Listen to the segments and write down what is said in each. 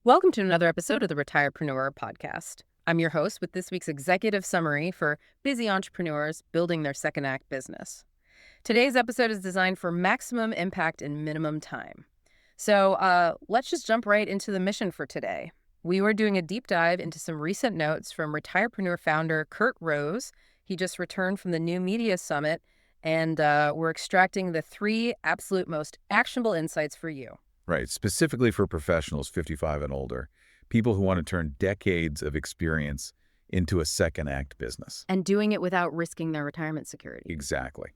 Welcome to another episode of the Retirepreneur podcast. I'm your host with this week's executive summary for busy entrepreneurs building their second act business. Today's episode is designed for maximum impact in minimum time. So let's just jump right into the mission for today. We were doing a deep dive into some recent notes from Retirepreneur founder Kurt Rose. He just returned from the New Media Summit, and we're extracting the 3 absolute most actionable insights for you. Right, specifically for professionals 55 and older, people who want to turn decades of experience into a second act business. And doing it without risking their retirement security. Exactly.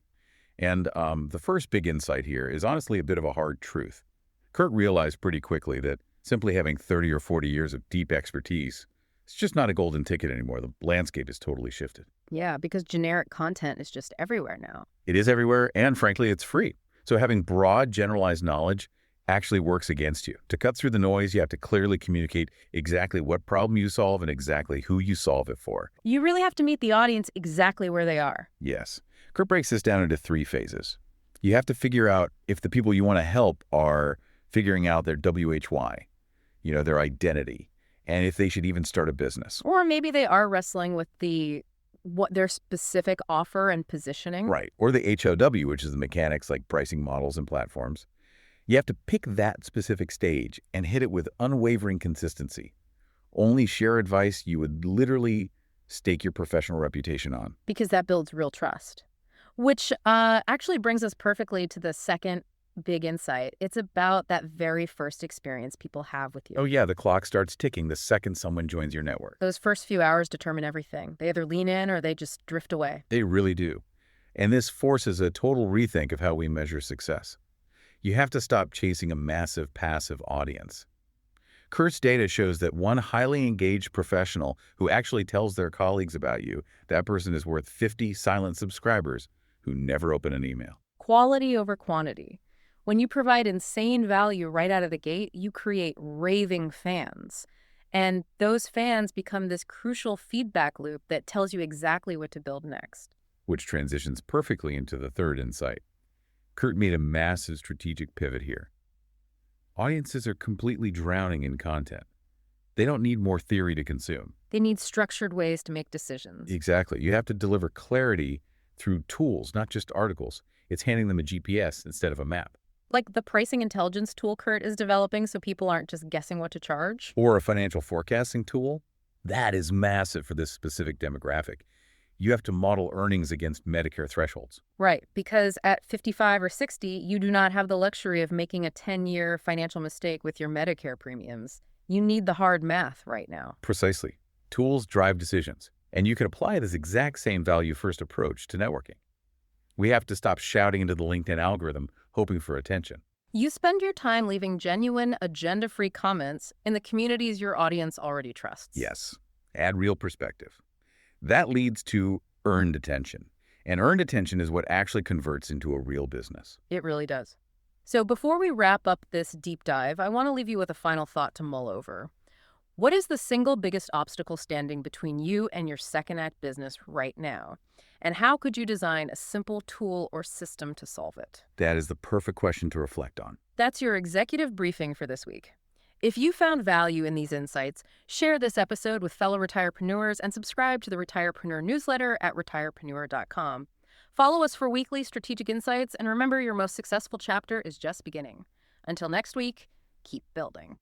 And the first big insight here is honestly a bit of a hard truth. Kurt realized pretty quickly that simply having 30 or 40 years of deep expertise, it's just not a golden ticket anymore. The landscape has totally shifted. Yeah, because generic content is just everywhere now. It is everywhere, and frankly, it's free. So having broad, generalized knowledge actually works against you. To cut through the noise, you have to clearly communicate exactly what problem you solve and exactly who you solve it for. You really have to meet the audience exactly where they are. Yes. Kurt breaks this down into 3 phases. You have to figure out if the people you want to help are figuring out their WHY, their identity, and if they should even start a business. Or maybe they are wrestling with what their specific offer and positioning. Right. Or the HOW, which is the mechanics like pricing models and platforms. You have to pick that specific stage and hit it with unwavering consistency. Only share advice you would literally stake your professional reputation on. Because that builds real trust. Which actually brings us perfectly to the second big insight. It's about that very first experience people have with you. Oh yeah, the clock starts ticking the second someone joins your network. Those first few hours determine everything. They either lean in or they just drift away. They really do. And this forces a total rethink of how we measure success. You have to stop chasing a massive passive audience. Kurt's data shows that one highly engaged professional who actually tells their colleagues about you, that person is worth 50 silent subscribers who never open an email. Quality over quantity. When you provide insane value right out of the gate, you create raving fans. And those fans become this crucial feedback loop that tells you exactly what to build next. Which transitions perfectly into the third insight. Kurt made a massive strategic pivot here. Audiences are completely drowning in content. They don't need more theory to consume. They need structured ways to make decisions. Exactly. You have to deliver clarity through tools, not just articles. It's handing them a GPS instead of a map. Like the pricing intelligence tool Kurt is developing so people aren't just guessing what to charge. Or a financial forecasting tool. That is massive for this specific demographic. You have to model earnings against Medicare thresholds. Right, because at 55 or 60, you do not have the luxury of making a 10-year financial mistake with your Medicare premiums. You need the hard math right now. Precisely. Tools drive decisions, and you can apply this exact same value-first approach to networking. We have to stop shouting into the LinkedIn algorithm, hoping for attention. You spend your time leaving genuine, agenda-free comments in the communities your audience already trusts. Yes. Add real perspective. That leads to earned attention. And earned attention is what actually converts into a real business. It really does. So before we wrap up this deep dive, I want to leave you with a final thought to mull over. What is the single biggest obstacle standing between you and your second act business right now? And how could you design a simple tool or system to solve it? That is the perfect question to reflect on. That's your executive briefing for this week. If you found value in these insights, share this episode with fellow retirepreneurs and subscribe to the Retirepreneur newsletter at retirepreneur.com. Follow us for weekly strategic insights, and remember, your most successful chapter is just beginning. Until next week, keep building.